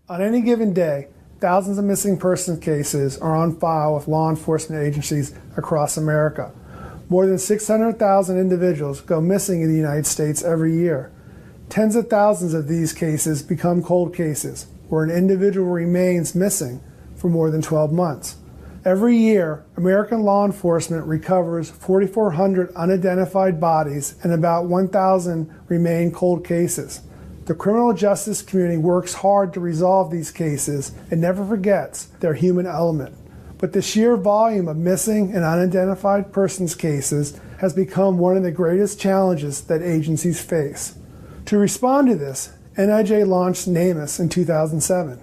On any given day, thousands of missing persons cases are on file with law enforcement agencies across America. More than 600,000 individuals go missing in the United States every year. Tens of thousands of these cases become cold cases, where an individual remains missing for more than 12 months. Every year, American law enforcement recovers 4,400 unidentified bodies and about 1,000 remain cold cases. The criminal justice community works hard to resolve these cases and never forgets their human element. But the sheer volume of missing and unidentified persons cases has become one of the greatest challenges that agencies face. To respond to this, NIJ launched NamUs in 2007.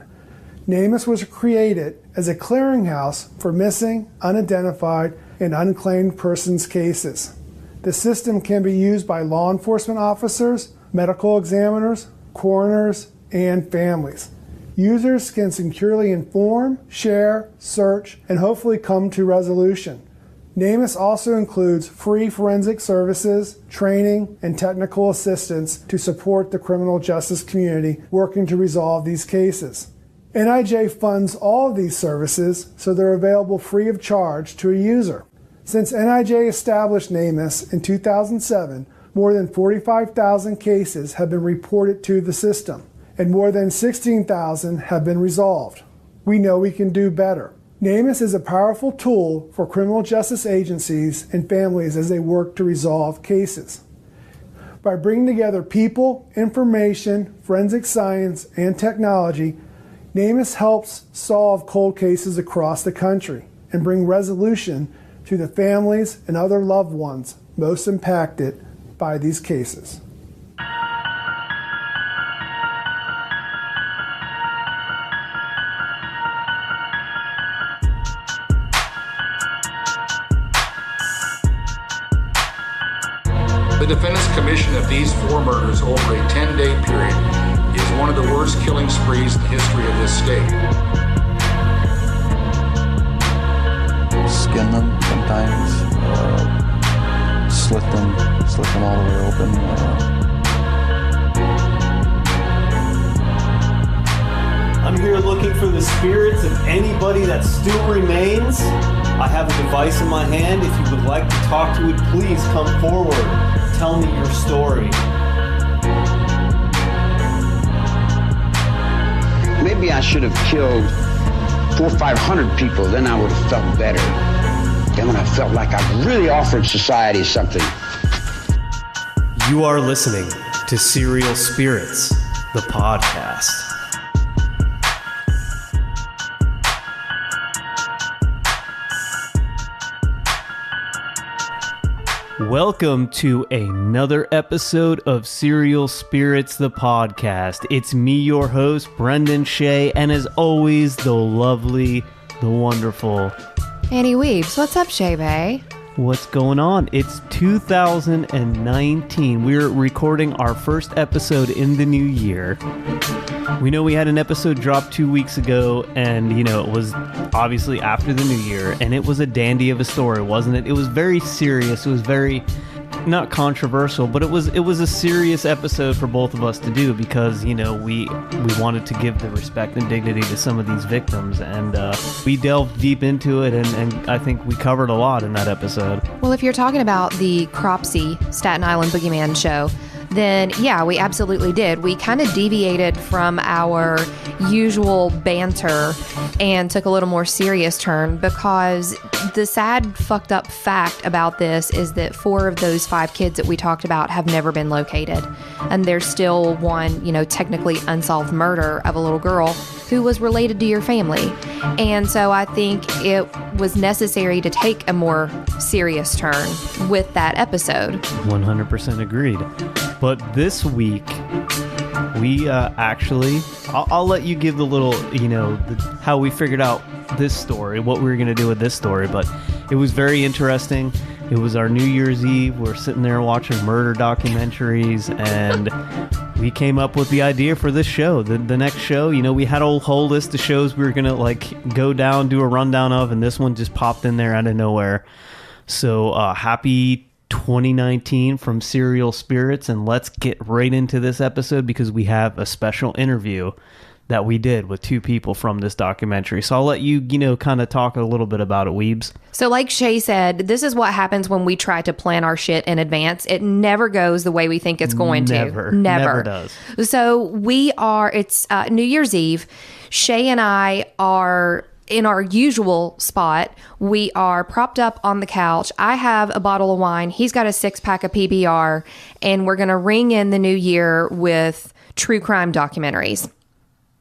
NamUs was created as a clearinghouse for missing, unidentified, and unclaimed persons cases. The system can be used by law enforcement officers, medical examiners, coroners, and families. Users can securely inform, share, search, and hopefully come to resolution. NamUs also includes free forensic services, training, and technical assistance to support the criminal justice community working to resolve these cases. NIJ funds all of these services so they're available free of charge to a user. Since NIJ established NamUs in 2007, more than 45,000 cases have been reported to the system, and more than 16,000 have been resolved. We know we can do better. NamUs is a powerful tool for criminal justice agencies and families as they work to resolve cases. By bringing together people, information, forensic science, and technology, NamUs helps solve cold cases across the country and bring resolution to the families and other loved ones most impacted by these cases. The defendant's commission of these 4 murders over a 10-day period is one of the worst killing sprees in the history of this state. Skin them sometimes, slit them all the way open. I'm here looking for the spirits of anybody that still remains. I have a device in my hand. If you would like to talk to it, please come forward. Tell me your story. Maybe I should have killed 400 or 500 people, then I would have felt better. Then when I felt like I really offered society something. You are listening to Serial Spirits, the podcast. Welcome to another episode of Serial Spirits, the podcast. It's me, your host, Branden Shea, and as always, the lovely, the wonderful Annie Weebs. What's up, Shea Bay? What's going on? It's 2019. We're recording our first episode in the new year. We know we had an episode drop 2 weeks ago, and, it was obviously after the new year, and it was a dandy of a story, wasn't it? It was very serious. It was very, not controversial, but it was a serious episode for both of us to do because, we wanted to give the respect and dignity to some of these victims, and we delved deep into it, and I think we covered a lot in that episode. Well, if you're talking about the Cropsey Staten Island Boogeyman show, then yeah, we absolutely did. We kind of deviated from our usual banter and took a little more serious turn because the sad, fucked up fact about this is that 4 of those 5 kids that we talked about have never been located. And there's still one, technically unsolved murder of a little girl who was related to your family. And so I think it was necessary to take a more serious turn with that episode. 100% agreed. But this week, we I'll let you give the little, how we figured out this story, what we were going to do with this story, but it was very interesting. It was our New Year's Eve. We're sitting there watching murder documentaries, and we came up with the idea for this show. The next show, we had a whole list of shows we were going to go down, do a rundown of, and this one just popped in there out of nowhere. So happy 2019 from Serial Spirits, and let's get right into this episode because we have a special interview that we did with two people from this documentary. So I'll let you, kind of talk a little bit about it, Weebs. So like Shay said, this is what happens when we try to plan our shit in advance. It never goes the way we think it's going to. Never does. So it's New Year's Eve. Shay and I are in our usual spot. We are propped up on the couch. I have a bottle of wine. He's got a 6-pack of PBR, and we're going to ring in the new year with true crime documentaries.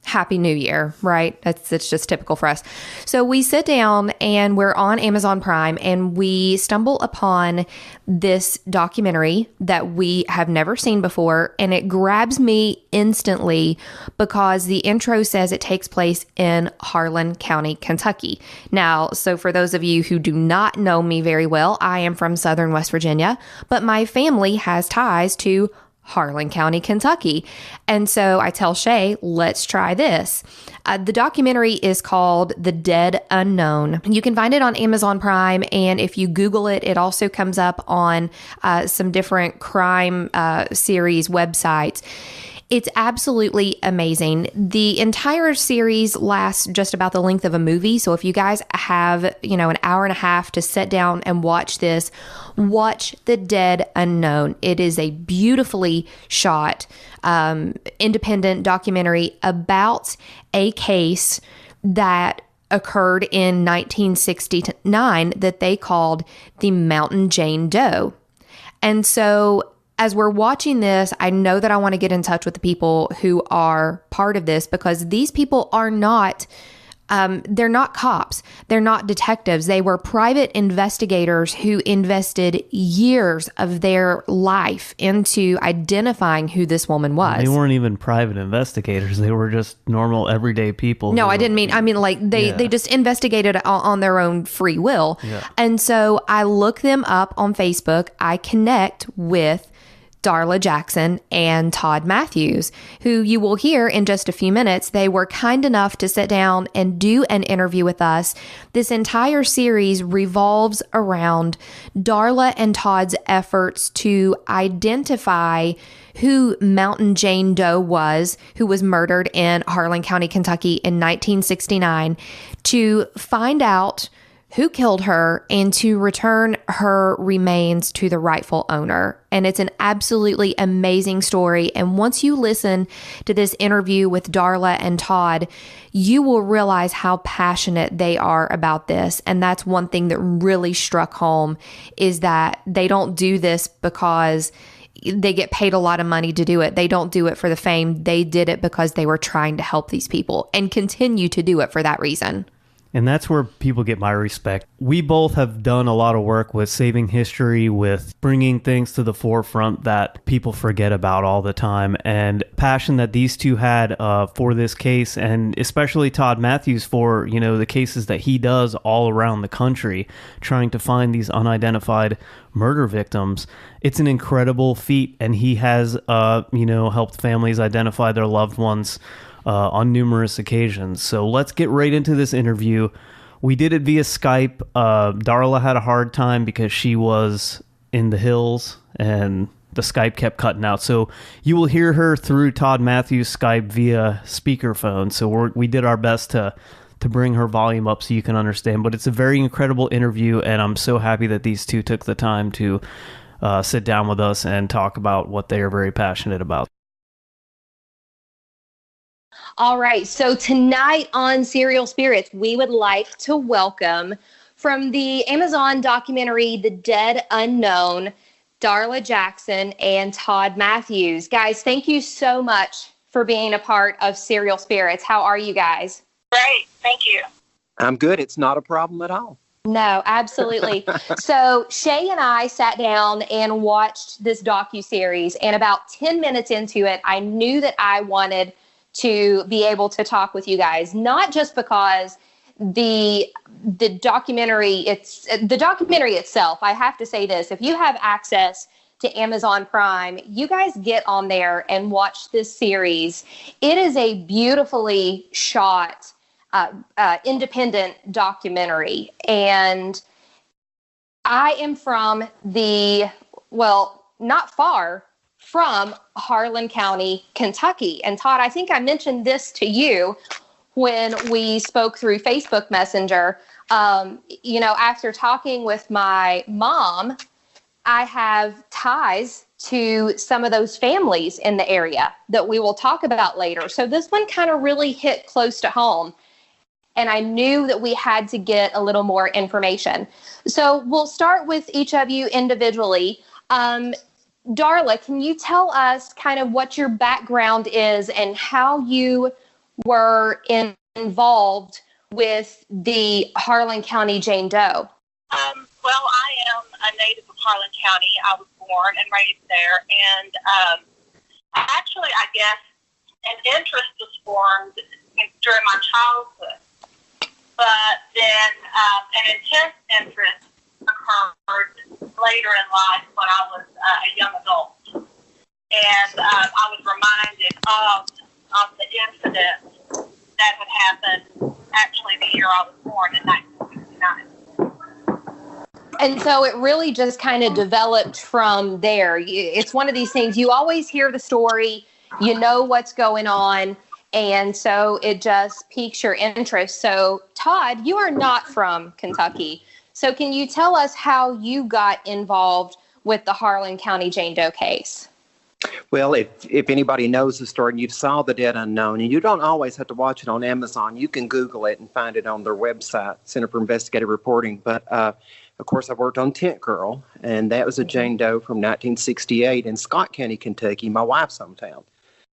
Happy New Year, right? That's just typical for us. So we sit down and we're on Amazon Prime, and we stumble upon this documentary that we have never seen before, and it grabs me instantly because the intro says it takes place in Harlan County, Kentucky. Now, so for those of you who do not know me very well, I am from Southern West Virginia, but my family has ties to Harlan County, Kentucky. And so I tell Shay, let's try this. The documentary is called The Dead Unknown. You can find it on Amazon Prime, and if you Google it, it also comes up on some different crime series websites. It's absolutely amazing. The entire series lasts just about the length of a movie. So if you guys have, an hour and a half to sit down and watch this, watch The Dead Unknown. It is a beautifully shot, independent documentary about a case that occurred in 1969 that they called the Mountain Jane Doe. And so as we're watching this, I know that I want to get in touch with the people who are part of this, because these people are not, they're not cops. They're not detectives. They were private investigators who invested years of their life into identifying who this woman was. They weren't even private investigators. They were just normal, everyday people. No, I mean like they just investigated on their own free will. Yeah. And so I look them up on Facebook. I connect with Darla Jackson and Todd Matthews, who you will hear in just a few minutes. They were kind enough to sit down and do an interview with us. This entire series revolves around Darla and Todd's efforts to identify who Mountain Jane Doe was, who was murdered in Harlan County, Kentucky in 1969, to find out who killed her and to return her remains to the rightful owner. And it's an absolutely amazing story. And once you listen to this interview with Darla and Todd, you will realize how passionate they are about this. And that's one thing that really struck home, is that they don't do this because they get paid a lot of money to do it. They don't do it for the fame. They did it because they were trying to help these people and continue to do it for that reason. And that's where people get my respect. We both have done a lot of work with saving history, with bringing things to the forefront that people forget about all the time, and passion that these two had for this case, and especially Todd Matthews for, the cases that he does all around the country, trying to find these unidentified murder victims. It's an incredible feat, and he has, helped families identify their loved ones on numerous occasions. So let's get right into this interview. We did it via Skype. Darla had a hard time because she was in the hills and the Skype kept cutting out. So you will hear her through Todd Matthews' Skype via speakerphone. So we did our best to bring her volume up so you can understand. But it's a very incredible interview, and I'm so happy that these two took the time to sit down with us and talk about what they are very passionate about. All right, so tonight on Serial Spirits, we would like to welcome, from the Amazon documentary The Dead Unknown, Darla Jackson and Todd Matthews. Guys, thank you so much for being a part of Serial Spirits. How are you guys? Great, thank you. I'm good. It's not a problem at all. No, absolutely. So Shay and I sat down and watched this docuseries, and about 10 minutes into it, I knew that I wanted to be able to talk with you guys, not just because the documentary itself. I have to say this: if you have access to Amazon Prime, you guys get on there and watch this series. It is a beautifully shot, independent documentary, and I am from not far from Harlan County, Kentucky. And Todd, I think I mentioned this to you when we spoke through Facebook Messenger. After talking with my mom, I have ties to some of those families in the area that we will talk about later. So this one kind of really hit close to home. And I knew that we had to get a little more information. So we'll start with each of you individually. Darla, can you tell us kind of what your background is and how you were involved with the Harlan County Jane Doe? Well, I am a native of Harlan County. I was born and raised there. And actually, I guess an interest was formed during my childhood. But then an intense interest occurred later in life when I was a young adult. And I was reminded of the incident that had happened actually the year I was born in 1969. And so it really just kind of developed from there. It's one of these things, you always hear the story, you know what's going on, and so it just piques your interest. So, Todd, you are not from Kentucky. So can you tell us how you got involved with the Harlan County Jane Doe case? Well, if anybody knows the story and you saw The Dead Unknown, and you don't always have to watch it on Amazon, you can Google it and find it on their website, Center for Investigative Reporting. But, of course, I worked on Tent Girl, and that was a Jane Doe from 1968 in Scott County, Kentucky, my wife's hometown.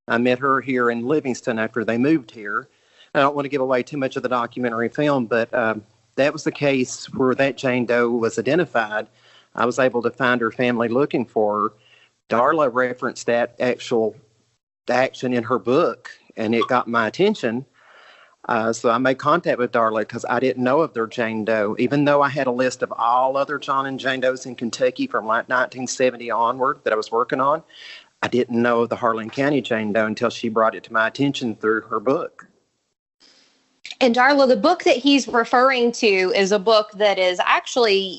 I met her here in Livingston after they moved here. I don't want to give away too much of the documentary film, but that was the case where that Jane Doe was identified. I was able to find her family looking for her. Darla referenced that actual action in her book, and it got my attention. So I made contact with Darla because I didn't know of their Jane Doe, even though I had a list of all other John and Jane Does in Kentucky from like 1970 onward that I was working on. I didn't know of the Harlan County Jane Doe until she brought it to my attention through her book. And Darla, the book that he's referring to is a book that is actually,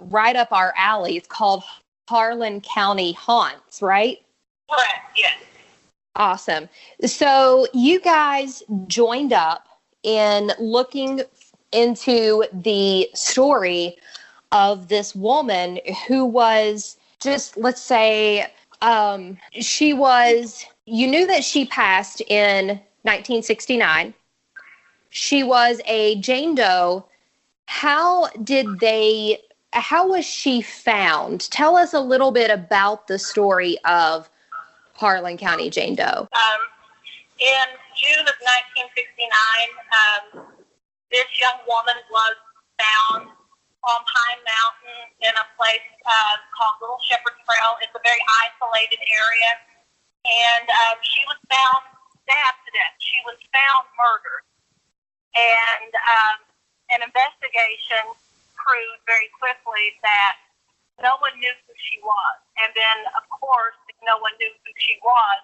right up our alley. It's called Harlan County Haunts, right? Correct, yes. Awesome. So you guys joined up in looking into the story of this woman who was just, let's say, you knew that she passed in 1969. She was a Jane Doe. How was she found? Tell us a little bit about the story of Harlan County Jane Doe. In June of 1969, this young woman was found on Pine Mountain in a place called Little Shepherd's Trail. It's a very isolated area. And she was found stabbed to death. She was found murdered. And an investigation proved very quickly that no one knew who she was. And then, of course, if no one knew who she was,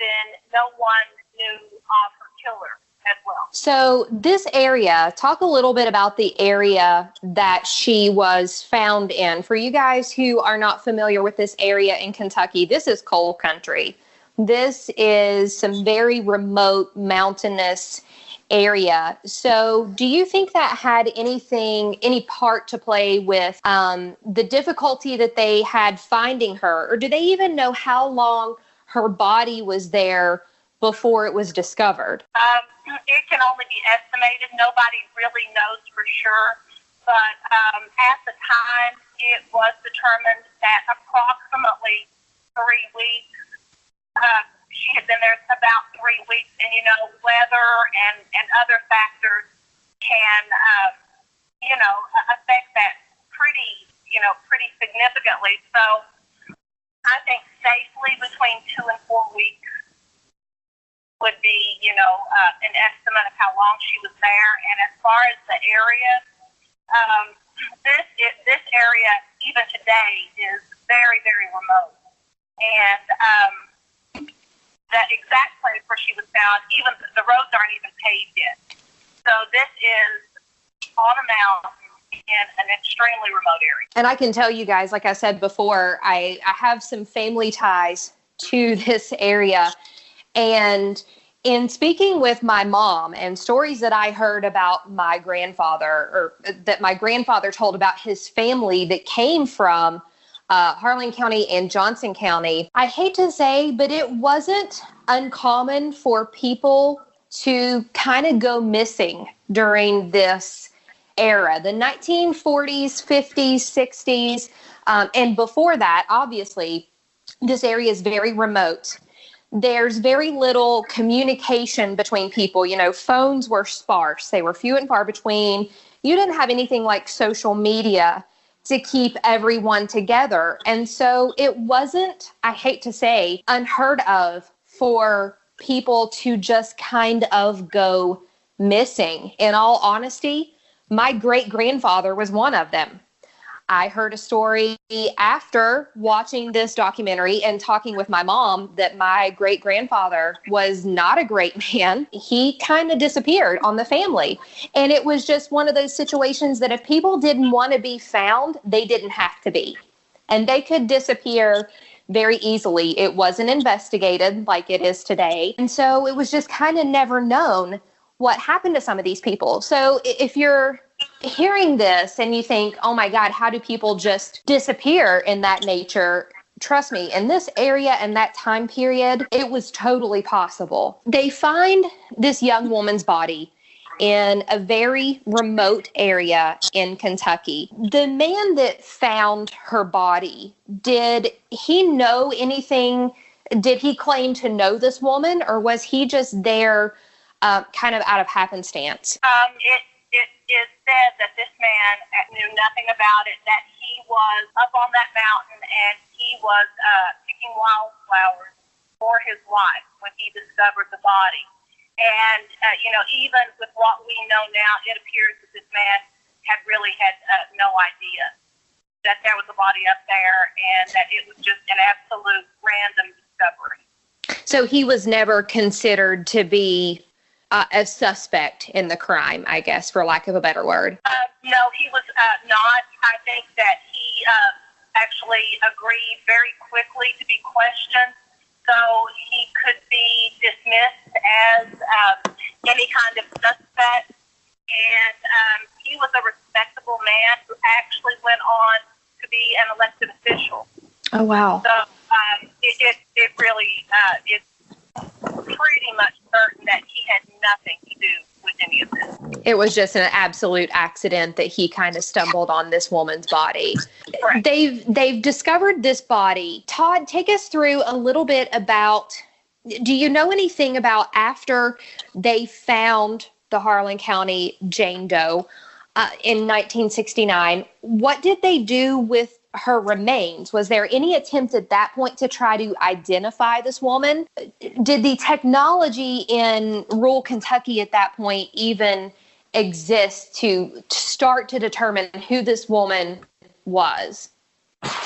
then no one knew of her killer as well. So this area, talk a little bit about the area that she was found in. For you guys who are not familiar with this area in Kentucky, this is coal country. This is some very remote mountainous area. So do you think that had any part to play with the difficulty that they had finding her? Or do they even know how long her body was there before it was discovered? It can only be estimated. Nobody really knows for sure. But at the time, it was determined that approximately 3 weeks, she had been there about 3 weeks, and weather and other factors can affect that pretty significantly. So I think safely between 2 and 4 weeks would be an estimate of how long she was there. And as far as the area, this area even today is very, very remote. And that exact place where she was found, even the roads aren't even paved yet. So this is on a mountain in an extremely remote area. And I can tell you guys, like I said before, I have some family ties to this area. And in speaking with my mom and stories that I heard about my grandfather, or that my grandfather told about his family that came from Harlan County and Johnson County, I hate to say, but it wasn't uncommon for people to kind of go missing during this era, the 1940s, 50s, 60s. And before that, obviously, this area is very remote. There's very little communication between people. You know, phones were sparse. They were few and far between. You didn't have anything like social media to keep everyone together. And so it wasn't, I hate to say, unheard of for people to just kind of go missing. In all honesty, my great-grandfather was one of them. I heard a story after watching this documentary and talking with my mom that my great-grandfather was not a great man. He kind of disappeared on the family. And it was just one of those situations that if people didn't want to be found, they didn't have to be. And they could disappear very easily. It wasn't investigated like it is today. And so it was just kind of never known what happened to some of these people. So if you're hearing this and you think, oh my God, how do people just disappear in that nature? Trust me, in this area and that time period, it was totally possible. They find this young woman's body in a very remote area in Kentucky. The man that found her body, did he know anything? Did he claim to know this woman, or was he just there kind of out of happenstance? It is said that this man knew nothing about it, that he was up on that mountain and he was picking wildflowers for his wife when he discovered the body. And, even with what we know now, it appears that this man had really had no idea that there was a body up there and that it was just an absolute random discovery. So he was never considered to be a suspect in the crime, I guess, for lack of a better word. No, he was not. I think that he actually agreed very quickly to be questioned, so he could be dismissed as any kind of suspect. And he was a respectable man who actually went on to be an elected official. Oh, wow. So it really is pretty much certain that he had nothing to do with any of this. It was just an absolute accident that he kind of stumbled on this woman's body. Correct. They've discovered this body. Todd, take us through a little bit about, do you know anything about after they found the Harlan County Jane Doe in 1969, what did they do with her remains? Was there any attempt at that point to try to identify this woman? Did the technology in rural Kentucky at that point even exist to start to determine who this woman was?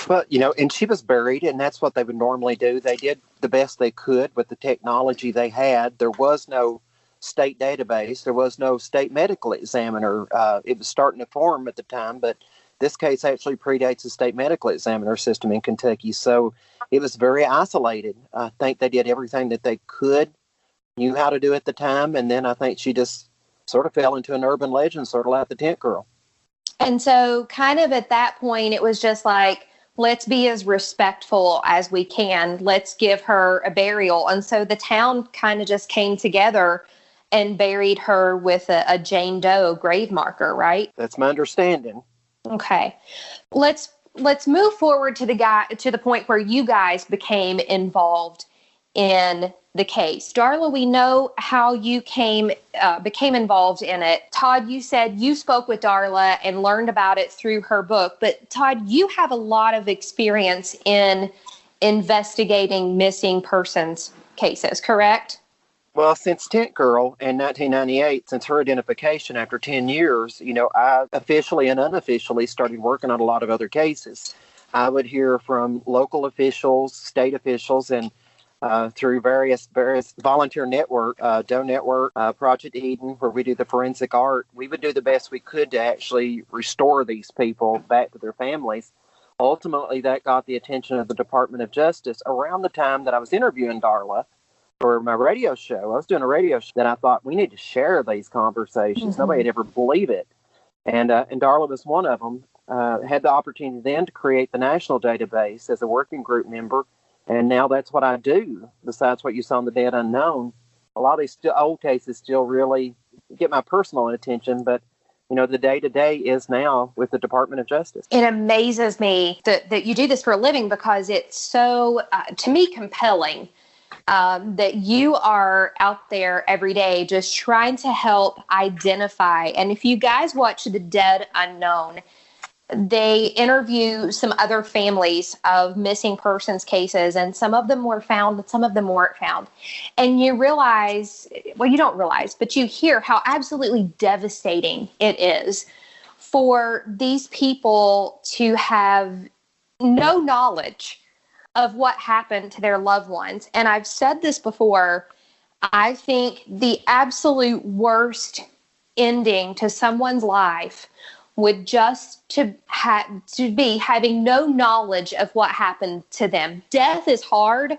Well, and she was buried, and that's what they would normally do. They did the best they could with the technology they had. There was no state database. There was no state medical examiner. It was starting to form at the time, but this case actually predates the state medical examiner system in Kentucky. So it was very isolated. I think they did everything that they knew how to do at the time. And then I think she just sort of fell into an urban legend, sort of like the tent girl. And so kind of at that point, it was just like, let's be as respectful as we can. Let's give her a burial. And so the town kind of just came together and buried her with a Jane Doe grave marker, right? That's my understanding. Okay. Let's move forward to the point where you guys became involved in the case. Darla, we know how you became involved in it. Todd, you said you spoke with Darla and learned about it through her book. But Todd, you have a lot of experience in investigating missing persons cases, correct? Well, since Tent Girl in 1998, since her identification after 10 years, I officially and unofficially started working on a lot of other cases. I would hear from local officials, state officials, and through various volunteer network, Doe Network, Project Eden, where we do the forensic art. We would do the best we could to actually restore these people back to their families. ultimately that got the attention of the Department of Justice around the time that I was interviewing Darla for my radio show. I was doing a radio show that I thought we need to share these conversations. Nobody would ever believe it. And Darla was one of them. Had the opportunity then to create the national database as a working group member. And now that's what I do. Besides what you saw in The Dead Unknown, a lot of these old cases still really get my personal attention, but the day-to-day is now with the Department of Justice. It amazes me that you do this for a living, because it's so, to me, compelling that you are out there every day just trying to help identify. And if you guys watch The Dead Unknown, they interview some other families of missing persons cases, and some of them were found, but some of them weren't found. And you realize, well, you don't realize, but you hear how absolutely devastating it is for these people to have no knowledge of what happened to their loved ones. And I've said this before, I think the absolute worst ending to someone's life would just to be having no knowledge of what happened to them. Death is hard,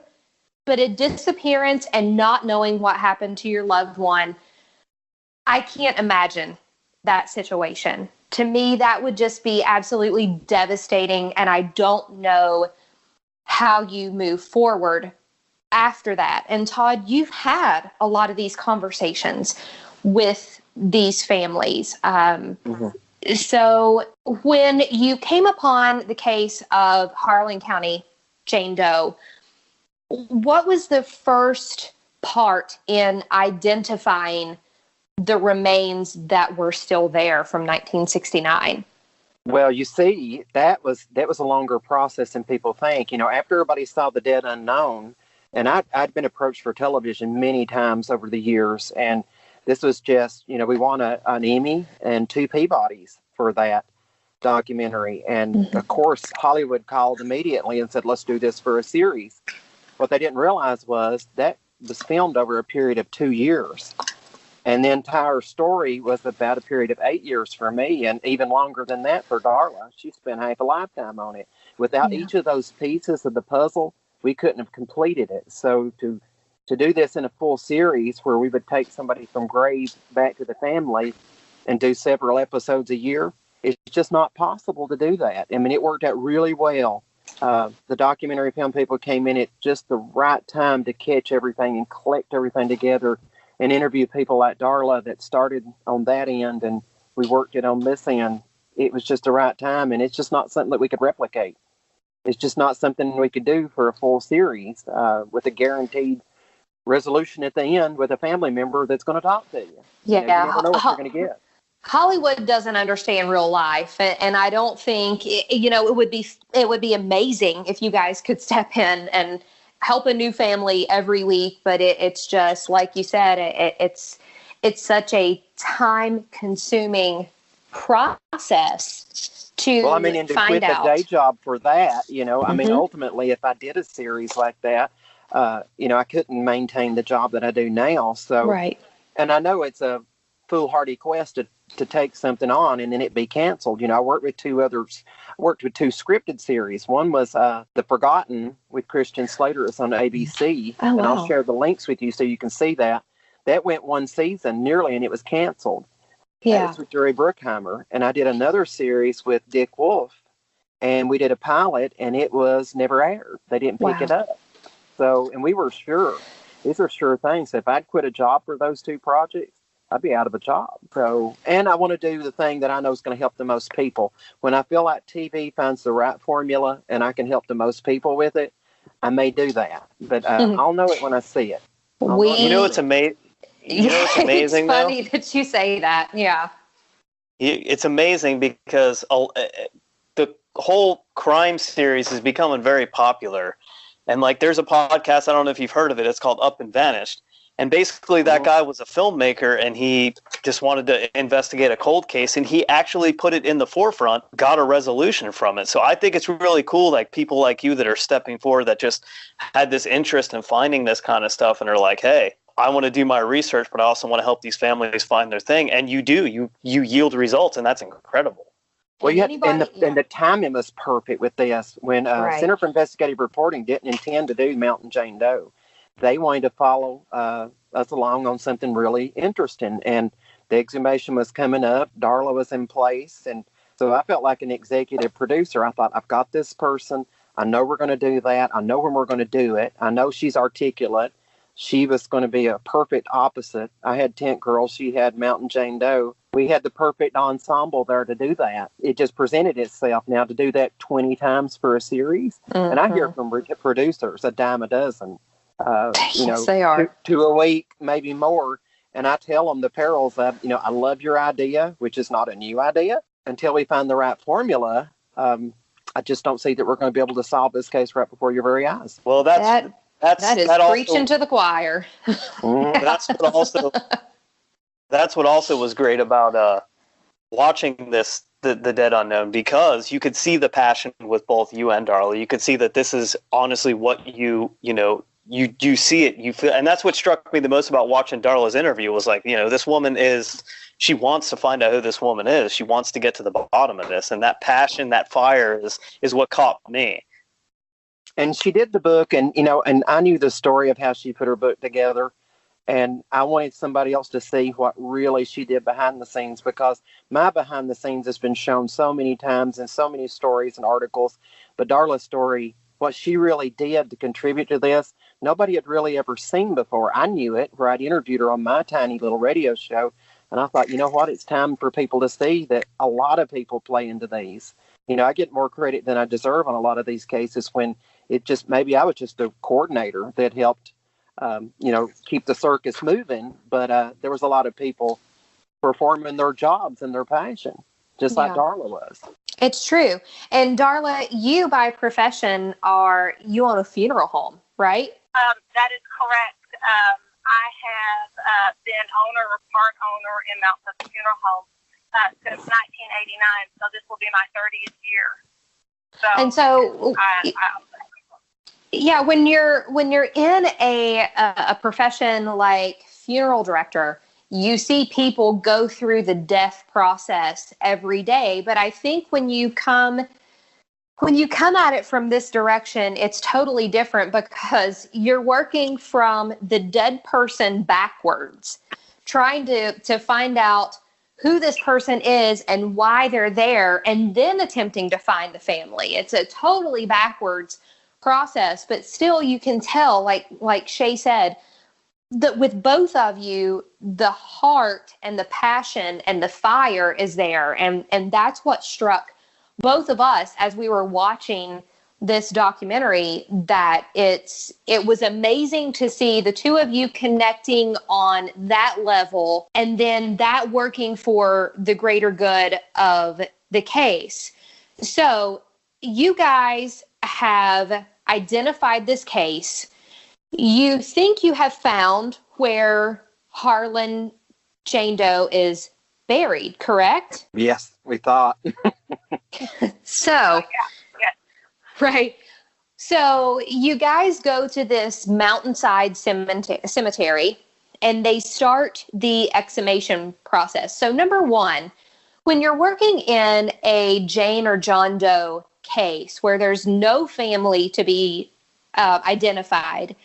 but a disappearance and not knowing what happened to your loved one, I can't imagine that situation. To me, that would just be absolutely devastating, and I don't know how you move forward after that. And Todd, you've had a lot of these conversations with these families. So when you came upon the case of Harlan County Jane Doe, what was the first part in identifying the remains that were still there from 1969? Well, you see, that was a longer process than people think. After everybody saw The Dead Unknown, and I'd been approached for television many times over the years, and this was just, we won an Emmy and 2 Peabodys for that documentary. And of course, Hollywood called immediately and said, let's do this for a series. What they didn't realize was that was filmed over a period of 2 years. And the entire story was about a period of 8 years for me, and even longer than that for Darla. She spent half a lifetime on it. Without each of those pieces of the puzzle, we couldn't have completed it. So to do this in a full series where we would take somebody from grave back to the family and do several episodes a year, it's just not possible to do that. I mean, it worked out really well. The documentary film people came in at just the right time to catch everything and collect everything together and interview people like Darla that started on that end, and we worked it on this end. It was just the right time, and it's just not something that we could replicate. It's just not something we could do for a full series with a guaranteed resolution at the end with a family member that's going to talk to you. Yeah, you never know what you're going to get. Hollywood doesn't understand real life, and I don't think it would be amazing if you guys could step in and help a new family every week. But it's just like you said, it's such a time-consuming process to Well, I mean, and to find quit out. the day job for that, I mean, ultimately, if I did a series like that, I couldn't maintain the job that I do now. So, Right. And I know it's a foolhardy quest to take something on and then it be canceled. I worked with 2 others. I worked with 2 scripted series. One was The Forgotten with Christian Slater. It's on ABC. Oh, and wow. I'll share the links with you so you can see that. That went 1 season nearly, and it was canceled. That Yeah. was with Jerry Bruckheimer. And I did another series with Dick Wolf, and we did a pilot, and it was never aired. They didn't pick it up. So, and we were sure. These are sure things. If I'd quit a job for those 2 projects, I'd be out of a job. So, and I want to do the thing that I know is going to help the most people. When I feel like TV finds the right formula and I can help the most people with it, I may do that. But I'll know it when I see it. It's amazing. It's amazing, it's funny that you say that. Yeah. It's amazing because the whole crime series is becoming very popular. And there's a podcast, I don't know if you've heard of it, it's called Up and Vanished. And basically that guy was a filmmaker, and he just wanted to investigate a cold case, and he actually put it in the forefront, got a resolution from it. So I think it's really cool, people like you that are stepping forward that just had this interest in finding this kind of stuff and are like, hey, I want to do my research, but I also want to help these families find their thing. And you do. You yield results, and that's incredible. Well, you had, Anybody? and the timing was perfect with this. When Right. Center for Investigative Reporting didn't intend to do Mountain Jane Doe, they wanted to follow us along on something really interesting. And the exhumation was coming up. Darla was in place. And so I felt like an executive producer. I thought, I've got this person. I know we're going to do that. I know when we're going to do it. I know she's articulate. She was going to be a perfect opposite. I had Tent Girl. She had Mountain Jane Doe. We had the perfect ensemble there to do that. It just presented itself now to do that 20 times for a series. And I hear from producers a dime a dozen, Yes, they are. to a week, maybe more. And I tell them the perils of, I love your idea, which is not a new idea. Until we find the right formula, I just don't see that we're going to be able to solve this case right before your very eyes. Well, That is that also, preaching to the choir. that's what also was great about watching the Dead Unknown, because you could see the passion with both you and Darla. You could see that this is honestly what you see it, you feel, and that's what struck me the most about watching Darla's interview was like, this woman she wants to find out who this woman is. She wants to get to the bottom of this, and that passion, that fire is what caught me. And she did the book, and and I knew the story of how she put her book together, and I wanted somebody else to see what really she did behind the scenes, because my behind the scenes has been shown so many times in so many stories and articles, but Darla's story, what she really did to contribute to this, nobody had really ever seen before. I knew it, where I'd interviewed her on my tiny little radio show, and I thought, you know what, it's time for people to see that a lot of people play into these. I get more credit than I deserve on a lot of these cases when maybe I was just a coordinator that helped, keep the circus moving. But there was a lot of people performing their jobs and their passion, just like Darla was. It's true. And Darla, you by profession you own a funeral home, right? That is correct. I have been owner or part owner in Mount Pleasant Funeral Home since 1989, so this will be my 30th year. Yeah, when you're in a profession like funeral director, you see people go through the death process every day. But I think when you come at it from this direction, it's totally different, because you're working from the dead person backwards, trying to find out who this person is and why they're there, and then attempting to find the family. It's a totally backwards process, but still you can tell, like Shay said, that with both of you, the heart and the passion and the fire is there. And that's what struck both of us as we were watching this documentary, that it was amazing to see the two of you connecting on that level, and then that working for the greater good of the case. So you guys have identified this case. You think you have found where Harlan Jane Doe is buried, correct? Yes, we thought. So, right. So you guys go to this mountainside cemetery, and they start the exhumation process. So number one, when you're working in a Jane or John Doe case where there's no family to be identified,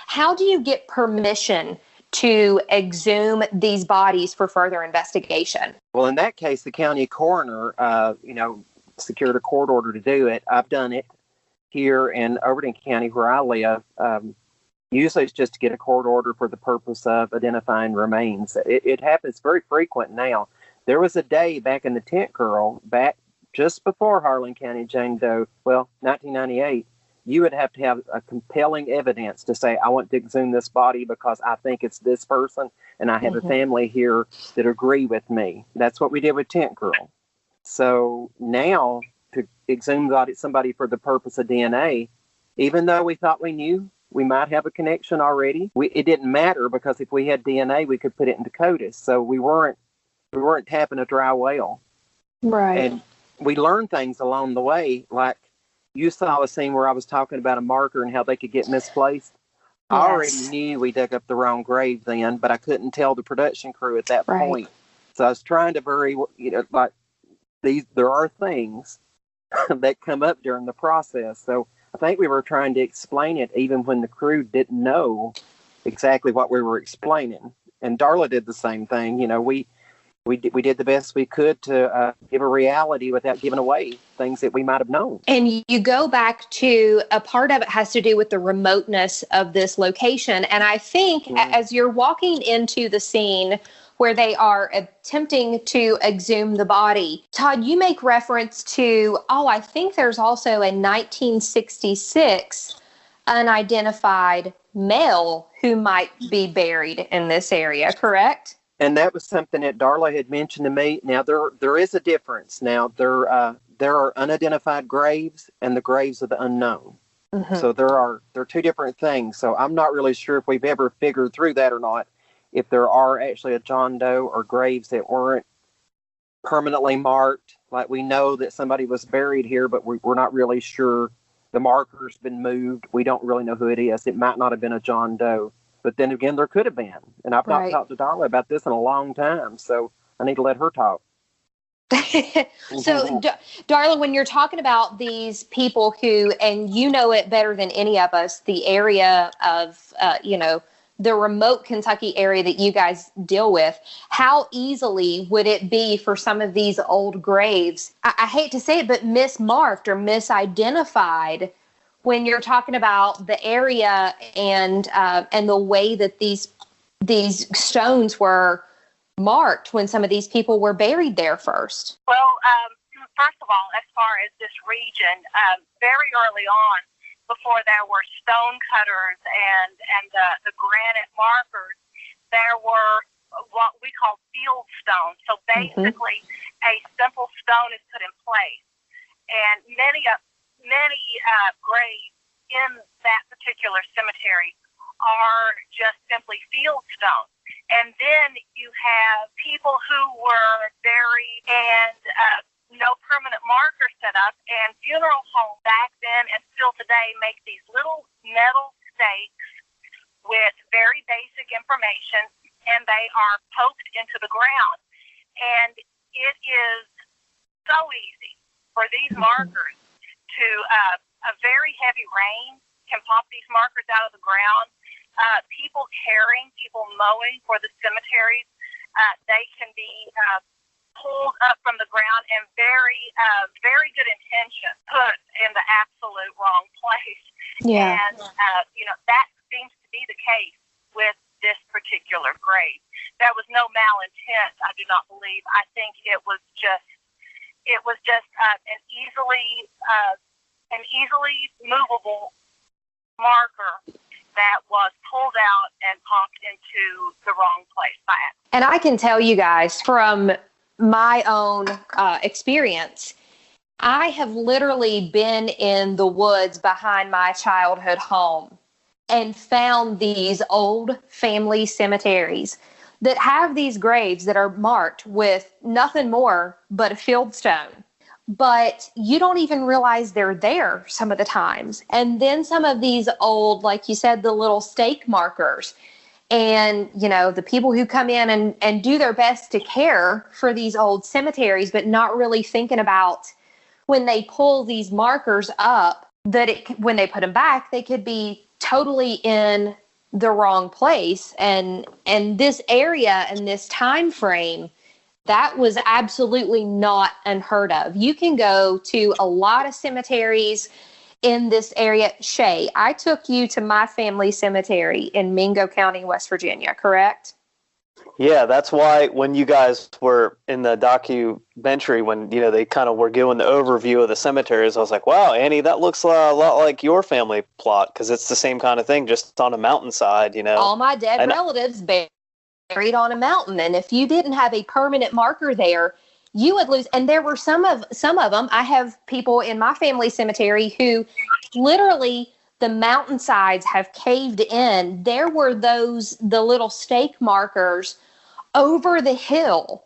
how do you get permission to exhume these bodies for further investigation? Well, in that case, the county coroner, secured a court order to do it. I've done it here in Overton County where I live. Usually it's just to get a court order for the purpose of identifying remains. It happens very frequent now. There was a day back in the Tent Girl, back just before Harlan County Jane Doe, 1998, you would have to have a compelling evidence to say, I want to exhume this body because I think it's this person, and I have a family here that agree with me. That's what we did with Tent Girl. So now to exhume somebody for the purpose of DNA, even though we thought we knew we might have a connection already, it didn't matter, because if we had DNA, we could put it into CODIS. So we weren't tapping a dry well. Right. And we learned things along the way, like you saw a scene where I was talking about a marker and how they could get misplaced. Yes. I already knew we dug up the wrong grave then, but I couldn't tell the production crew at that point. So I was trying to there are things that come up during the process. So I think we were trying to explain it even when the crew didn't know exactly what we were explaining. And Darla did the same thing. We did the best we could to give a reality without giving away things that we might have known. And you go back to a part of it has to do with the remoteness of this location. And I think as you're walking into the scene where they are attempting to exhume the body, Todd, you make reference to, I think there's also a 1966 unidentified male who might be buried in this area, correct? And that was something that Darla had mentioned to me. Now, there is a difference. Now, there are unidentified graves and the graves of the unknown. Mm-hmm. So they're two different things. So I'm not really sure if we've ever figured through that or not, if there are actually a John Doe or graves that weren't permanently marked. Like, we know that somebody was buried here, but we're not really sure. The marker's been moved. We don't really know who it is. It might not have been a John Doe. But then again, there could have been. And I've not talked to Darla about this in a long time, so I need to let her talk. So, Darla, when you're talking about these people who, and you know it better than any of us, the area of, the remote Kentucky area that you guys deal with, how easily would it be for some of these old graves, I hate to say it, but mismarked or misidentified when you're talking about the area and the way that these stones were marked when some of these people were buried there first? Well, first of all, as far as this region, very early on, before there were stone cutters and the granite markers, there were what we call field stones. So basically, a simple stone is put in place, and many graves in that particular cemetery are just simply field stones. And then you have people who were buried and no permanent marker set up, and funeral homes back then and still today make these little metal stakes with very basic information, and they are poked into the ground. And it is so easy for these markers to, a very heavy rain can pop these markers out of the ground. People caring, people mowing for the cemeteries, they can be pulled up from the ground, and very good intention put in the absolute wrong place. Yeah. And, that seems to be the case with this particular grave. There was no malintent, I do not believe. I think it was just an easily movable marker that was pulled out and popped into the wrong place by it. And I can tell you guys from my own experience, I have literally been in the woods behind my childhood home and found these old family cemeteries that have these graves that are marked with nothing more but a field stone. But you don't even realize they're there some of the times. And then some of these old, like you said, the little stake markers, and, the people who come in and do their best to care for these old cemeteries, but not really thinking about when they pull these markers up, that when they put them back, they could be totally in the wrong place. And this area and this time frame, that was absolutely not unheard of. You can go to a lot of cemeteries in this area. Shay, I took you to my family cemetery in Mingo County, West Virginia, correct? Yeah, that's why when you guys were in the documentary, when they kind of were giving the overview of the cemeteries, I was like, wow, Annie, that looks a lot like your family plot, because it's the same kind of thing, just on a mountainside. All my dead relatives buried on a mountain, and if you didn't have a permanent marker there, you would lose. And there were some of them. I have people in my family cemetery who literally the mountainsides have caved in. There were the little stake markers over the hill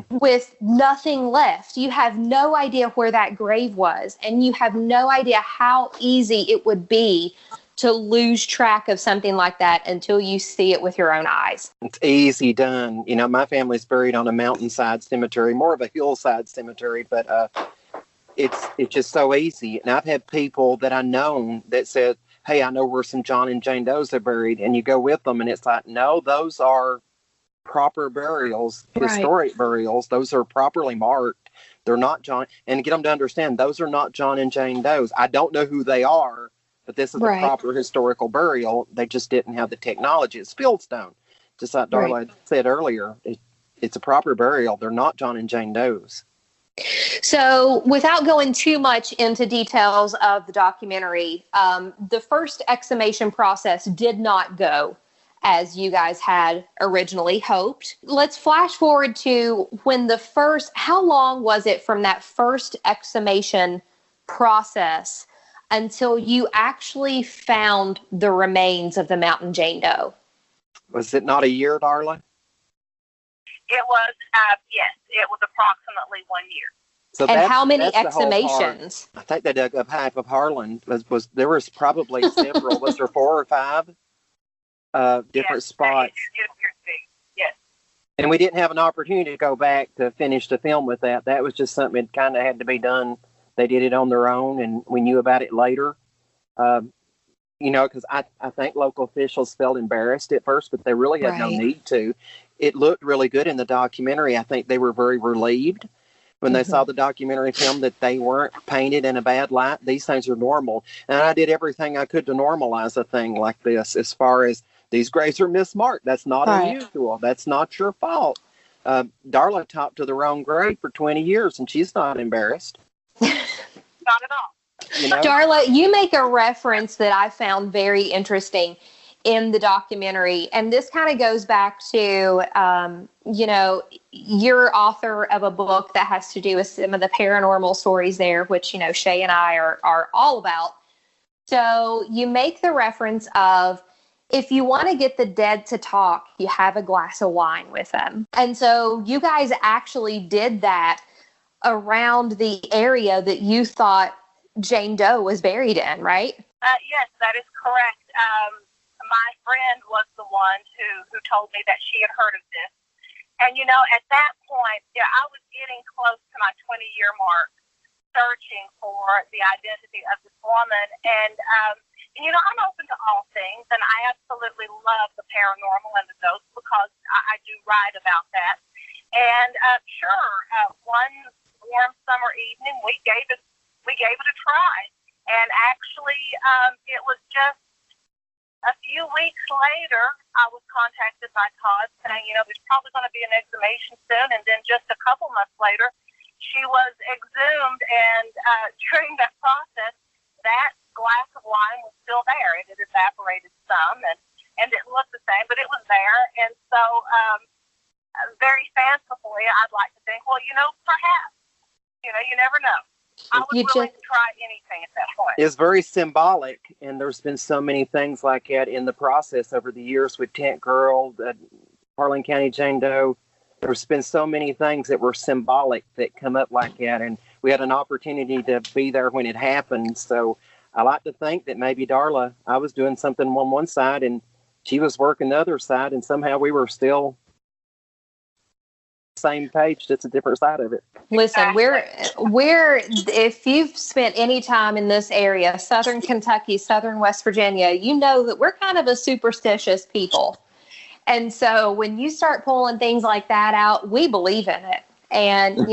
with nothing left. You have no idea where that grave was, and you have no idea how easy it would be to lose track of something like that until you see it with your own eyes. It's easy done. You know, my family's buried on a mountainside cemetery, more of a hillside cemetery, but it's just so easy. And I've had people that I know that said, hey, I know where some John and Jane Does are buried, and you go with them, and it's like, no, those are proper burials, historic burials. Those are properly marked. They're not John, and get them to understand, those are not John and Jane Does. I don't know who they are, but this is a proper historical burial. They just didn't have the technology. It's fieldstone. Just like Darla said earlier, it's a proper burial. They're not John and Jane Does. So without going too much into details of the documentary, the first exhumation process did not go as you guys had originally hoped. Let's flash forward to when how long was it from that first exhumation process until you actually found the remains of the Mountain Jane Doe? Was it not a year, Darla? It was, yes, it was approximately 1 year. So and how many exhumations? I think they dug up half of Harlan. There was probably several. Was there 4 or 5 different spots? Yes. And we didn't have an opportunity to go back to finish the film with that. That was just something that kind of had to be done. They did it on their own, and we knew about it later. You know, because I think local officials felt embarrassed at first, but they really had no need to. It looked really good in the documentary. I think they were very relieved when they saw the documentary film that they weren't painted in a bad light. These things are normal. And I did everything I could to normalize a thing like this, as far as these graves are mismarked. That's not unusual. That's not your fault. Darla talked to the wrong grave for 20 years, and she's not embarrassed. Not at all. You know? Darla, you make a reference that I found very interesting in the documentary. And this kind of goes back to, you're author of a book that has to do with some of the paranormal stories there, which, Shay and I are all about. So you make the reference of, if you want to get the dead to talk, you have a glass of wine with them. And so you guys actually did that around the area that you thought Jane Doe was buried in, right? Yes, that is correct. My friend was the one who told me that she had heard of this. And, at that point, I was getting close to my 20-year mark searching for the identity of this woman. And I'm open to all things, and I absolutely love the paranormal and the ghosts because I do write about that. And one warm summer evening, we gave it a try. And actually, it was just a few weeks later, I was contacted by Todd saying, there's probably going to be an exhumation soon. And then just a couple months later, she was exhumed. And during that process, that glass of wine was still there. It had evaporated some, and it looked the same, but it was there. And so very fancifully, I'd like to think, well, perhaps, you never know. I was willing to try anything at that point. It's very symbolic, and there's been so many things like that in the process over the years with Tent Girl, Harlan County Jane Doe. There's been so many things that were symbolic that come up like that, and we had an opportunity to be there when it happened. So I like to think that maybe Darla, I was doing something on one side, and she was working the other side, and somehow we were still same page, just a different side of it. Listen, we're if you've spent any time in this area, Southern Kentucky, Southern West Virginia, you know that we're kind of a superstitious people. And so when you start pulling things like that out, we believe in it. And,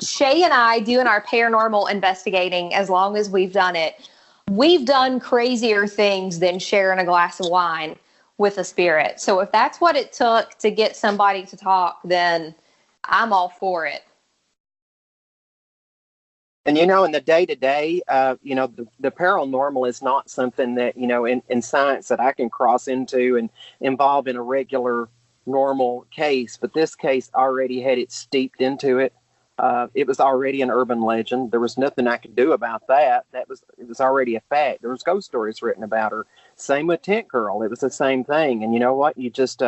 Shay and I doing our paranormal investigating, as long as we've done it, we've done crazier things than sharing a glass of wine with a spirit. So if that's what it took to get somebody to talk, then I'm all for it. And, in the day-to-day, the paranormal is not something that, in science that I can cross into and involve in a regular, normal case. But this case already had it steeped into it. It was already an urban legend. There was nothing I could do about that. It was already a fact. There was ghost stories written about her. Same with Tent Girl. It was the same thing. And you know what? You just...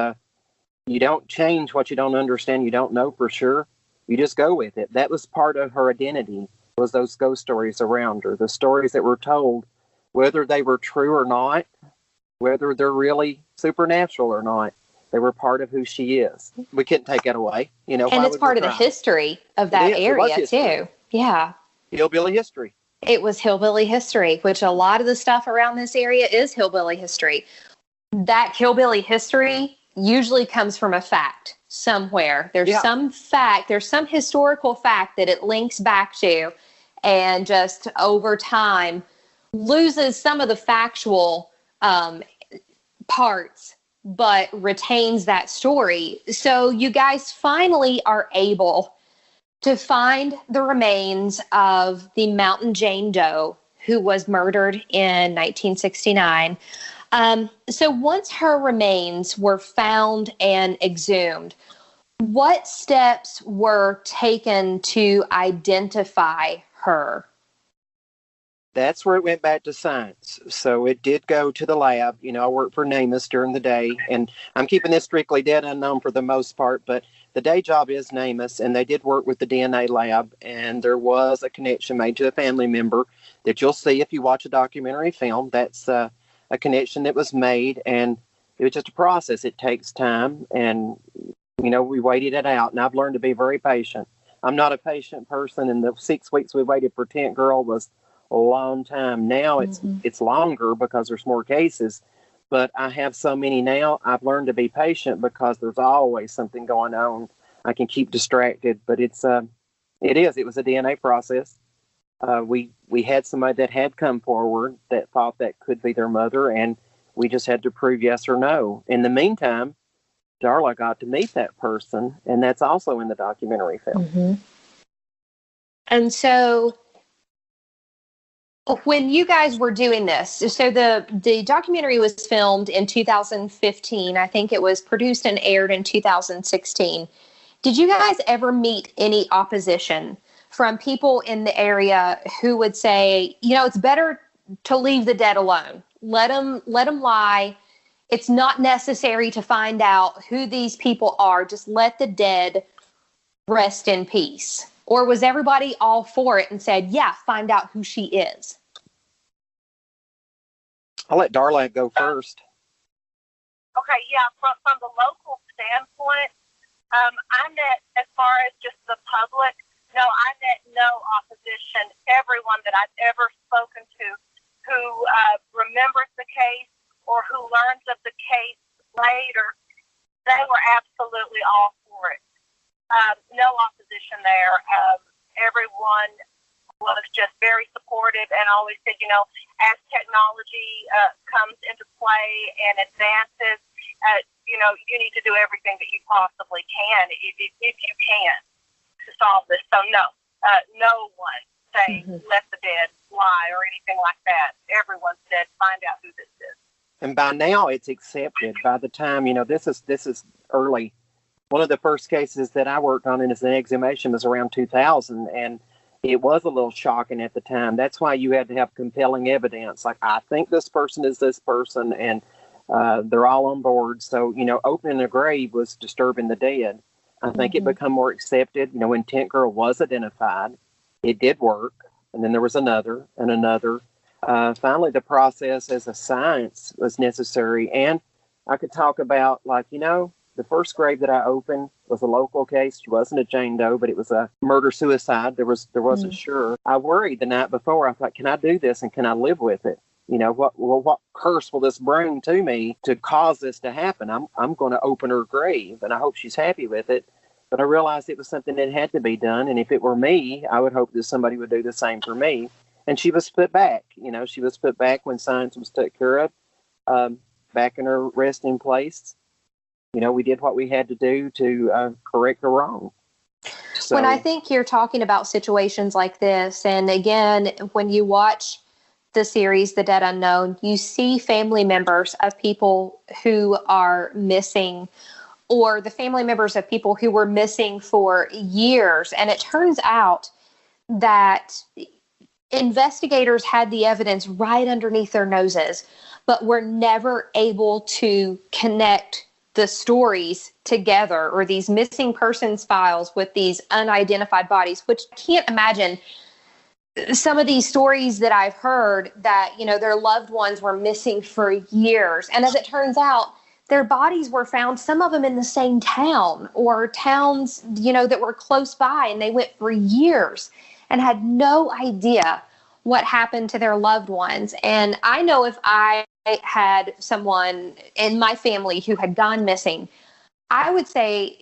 you don't change what you don't understand. You don't know for sure. You just go with it. That was part of her identity, was those ghost stories around her. The stories that were told whether they were true or not, whether they're really supernatural or not. They were part of who she is. We couldn't take it away. And why it's would part we of the try? history of that area, too. Yeah. Hillbilly history. It was hillbilly history, which a lot of the stuff around this area is hillbilly history. That hillbilly history usually comes from a fact somewhere. There's some fact, there's some historical fact that it links back to, and just over time loses some of the factual parts, but retains that story. So you guys finally are able to find the remains of the Mountain Jane Doe who was murdered in 1969. So once her remains were found and exhumed, what steps were taken to identify her? That's where it went back to science. So it did go to the lab. I worked for NamUs during the day, and I'm keeping this strictly dead unknown for the most part, but the day job is NamUs, and they did work with the DNA lab, and there was a connection made to a family member that you'll see if you watch a documentary film. That's a connection that was made, and it was just a process. It takes time, and, we waited it out, and I've learned to be very patient. I'm not a patient person, and the 6 weeks we waited for Tent Girl was a long time. Now it's longer because there's more cases, but I have so many now. I've learned to be patient because there's always something going on. I can keep distracted, but it was a DNA process. We had somebody that had come forward that thought that could be their mother, and we just had to prove yes or no. In the meantime, Darla got to meet that person, and that's also in the documentary film. Mm-hmm. And so when you guys were doing this, so the documentary was filmed in 2015. I think it was produced and aired in 2016. Did you guys ever meet any opposition from people in the area who would say, it's better to leave the dead alone. Let them lie. It's not necessary to find out who these people are. Just let the dead rest in peace. Or was everybody all for it and said, yeah, find out who she is? I'll let Darla go first. Okay, yeah, from the local standpoint, I met, as far as just the public, no, I met no opposition. Everyone that I've ever spoken to who remembers the case or who learns of the case later, they were absolutely all for it. No opposition there. Everyone was just very supportive and always said, as technology comes into play and advances, you need to do everything that you possibly can if you can to solve this. So no one saying let the dead lie or anything like that. Everyone said find out who this is. And by now it's accepted. By the time, this is early. One of the first cases that I worked on as an exhumation was around 2000, and it was a little shocking at the time. That's why you had to have compelling evidence. Like, I think this person is this person, and they're all on board. So, opening a grave was disturbing the dead. I think it became more accepted. When Tent Girl was identified, it did work. And then there was another and another. Finally, the process as a science was necessary. And I could talk about, the first grave that I opened was a local case. She wasn't a Jane Doe, but it was a murder-suicide. There wasn't sure. I worried the night before. I thought, can I do this and can I live with it? What curse will this bring to me to cause this to happen? I'm going to open her grave, and I hope she's happy with it. But I realized it was something that had to be done, and if it were me, I would hope that somebody would do the same for me. And she was put back. She was put back when science was taken care of, back in her resting place. We did what we had to do to correct the wrong. So, when I think you're talking about situations like this, and again, when you watch the series The Dead Unknown, you see family members of people who are missing, or the family members of people who were missing for years. And it turns out that investigators had the evidence right underneath their noses, but were never able to connect the stories together, or these missing persons files with these unidentified bodies, which I can't imagine some of these stories that I've heard that, their loved ones were missing for years. And as it turns out, their bodies were found, some of them in the same town or towns, that were close by, and they went for years and had no idea what happened to their loved ones. And I know if I had someone in my family who had gone missing, I would say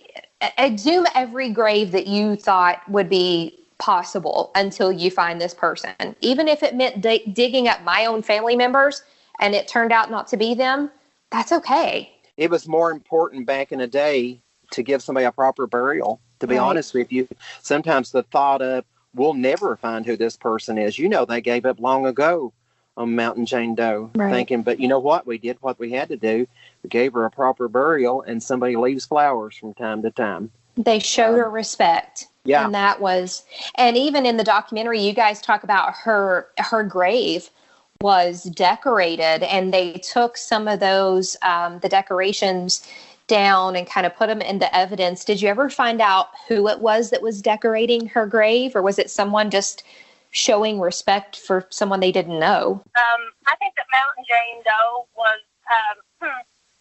exhume every grave that you thought would be possible until you find this person. Even if it meant digging up my own family members and it turned out not to be them, that's okay. It was more important back in the day to give somebody a proper burial. To be honest with you, sometimes the thought of, we'll never find who this person is. They gave up long ago on Mountain Jane Doe, thinking, but you know what? We did what we had to do. We gave her a proper burial, and somebody leaves flowers from time to time. They showed her respect. Yeah. And that was, and even in the documentary, you guys talk about her grave was decorated, and they took some of those, the decorations down and kind of put them into evidence. Did you ever find out who it was that was decorating her grave, or was it someone just showing respect for someone they didn't know? I think that Mountain Jane Doe was,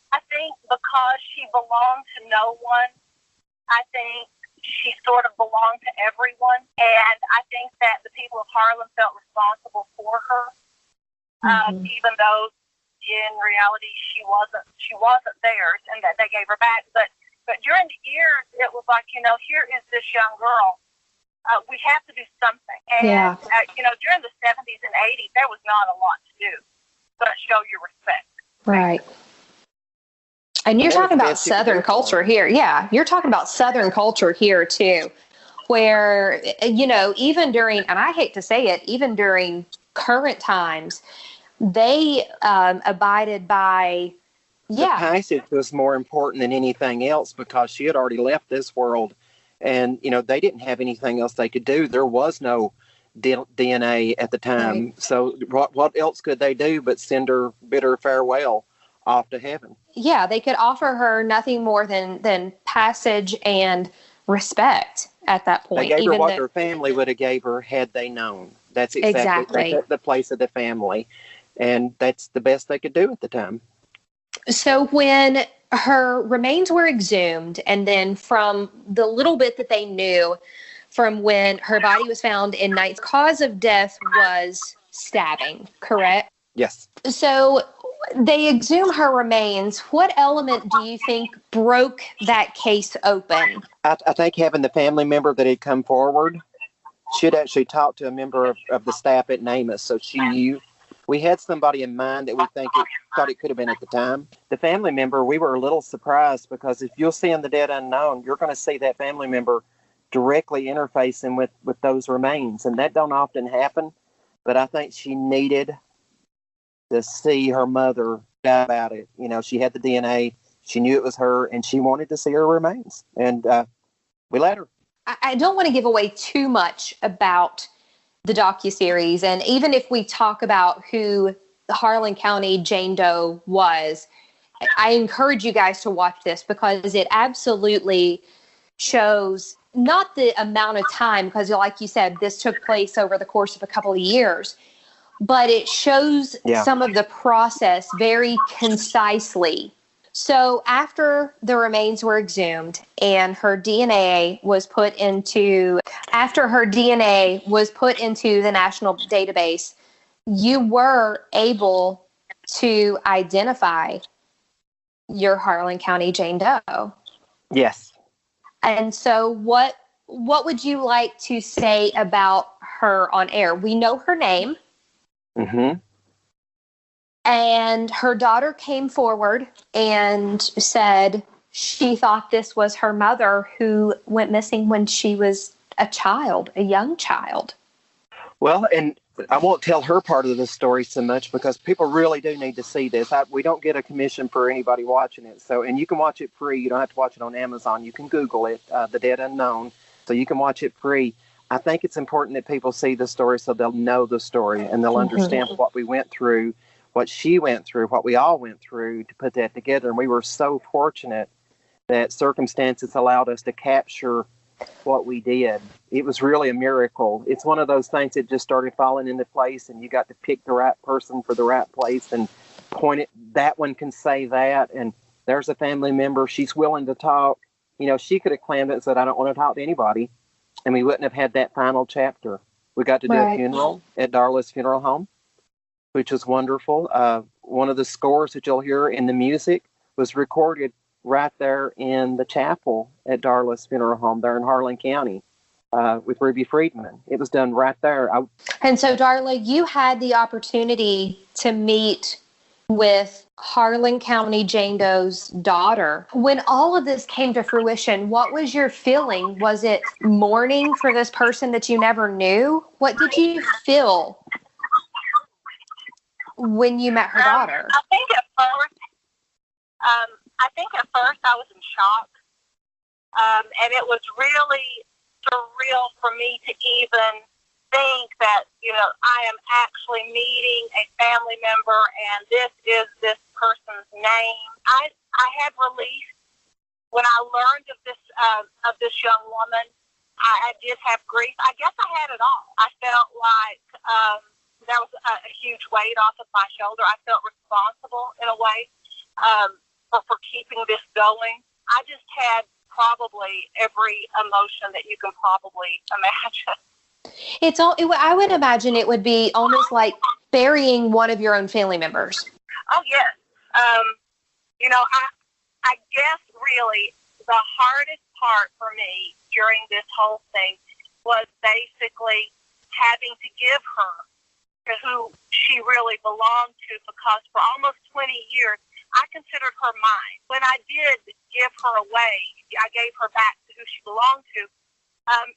I think because she belonged to no one, I think she sort of belonged to everyone. And I think that the people of Harlem felt responsible for her, even though in reality she wasn't theirs, and that they gave her back. But during the years, it was like, here is this young girl. We have to do something. And, during the 70s and 80s, there was not a lot to do but show your respect. Right. And you're talking about Southern culture here. Yeah, you're talking about Southern culture here, too, where, even during, and I hate to say it, even during current times, they abided by, The passage was more important than anything else because she had already left this world. And, they didn't have anything else they could do. There was no DNA at the time. Right. So what else could they do but send her bitter farewell off to heaven? Yeah, they could offer her nothing more than passage and respect at that point. They gave her what their family would have gave her had they known. That's exactly. The place of the family. And that's the best they could do at the time. So when her remains were exhumed, and then from the little bit that they knew from when her body was found in Knight's, cause of death was stabbing, correct? Yes. So they exhume her remains. What element do you think broke that case open? I think having the family member that had come forward, she had actually talked to a member of the staff at NamUs, so she knew. We had somebody in mind that we thought it could have been at the time. The family member, we were a little surprised because if you'll see in The Dead Unknown, you're going to see that family member directly interfacing with those remains. And that don't often happen. But I think she needed to see her mother die about it. She had the DNA. She knew it was her, and she wanted to see her remains. And we let her. I don't want to give away too much about the docuseries, and even if we talk about who the Harlan County Jane Doe was, I encourage you guys to watch this because it absolutely shows not the amount of time, because like you said, this took place over the course of a couple of years, but it shows some of the process very concisely. So after the remains were exhumed and her DNA was put into the national database, you were able to identify your Harlan County Jane Doe. Yes. And so what would you like to say about her on air? We know her name. Mm-hmm. And her daughter came forward and said she thought this was her mother who went missing when she was a young child. Well, and I won't tell her part of the story so much because people really do need to see this. We don't get a commission for anybody watching it. And you can watch it free. You don't have to watch it on Amazon. You can Google it, The Dead Unknown. So you can watch it free. I think it's important that people see the story so they'll know the story and they'll understand what we went through, what she went through, what we all went through to put that together. And we were so fortunate that circumstances allowed us to capture what we did. It was really a miracle. It's one of those things that just started falling into place, and you got to pick the right person for the right place and point it. That one can say that, and there's a family member. She's willing to talk. She could have claimed it and said, I don't want to talk to anybody. And we wouldn't have had that final chapter. We got to do a funeral at Darla's funeral home, which was wonderful. One of the scores that you'll hear in the music was recorded right there in the chapel at Darla's funeral home there in Harlan County with Ruby Friedman. It was done right there. And so, Darla, you had the opportunity to meet with Harlan County Jane Doe's daughter. When all of this came to fruition, what was your feeling? Was it mourning for this person that you never knew? What did you feel when you met her daughter? I think at first I was in shock. And it was really surreal for me to even think that, I am actually meeting a family member and this is this person's name. I had relief when I learned of this young woman. I did have grief. I guess I had it all. I felt like there was a huge weight off of my shoulder. I felt responsible in a way for keeping this going. I just had probably every emotion that you can probably imagine. I would imagine it would be almost like burying one of your own family members. Oh, yes. I guess really the hardest part for me during this whole thing was basically having to give her to who she really belonged to, because for almost 20 years, I considered her mine. When I did give her away, I gave her back to who she belonged to.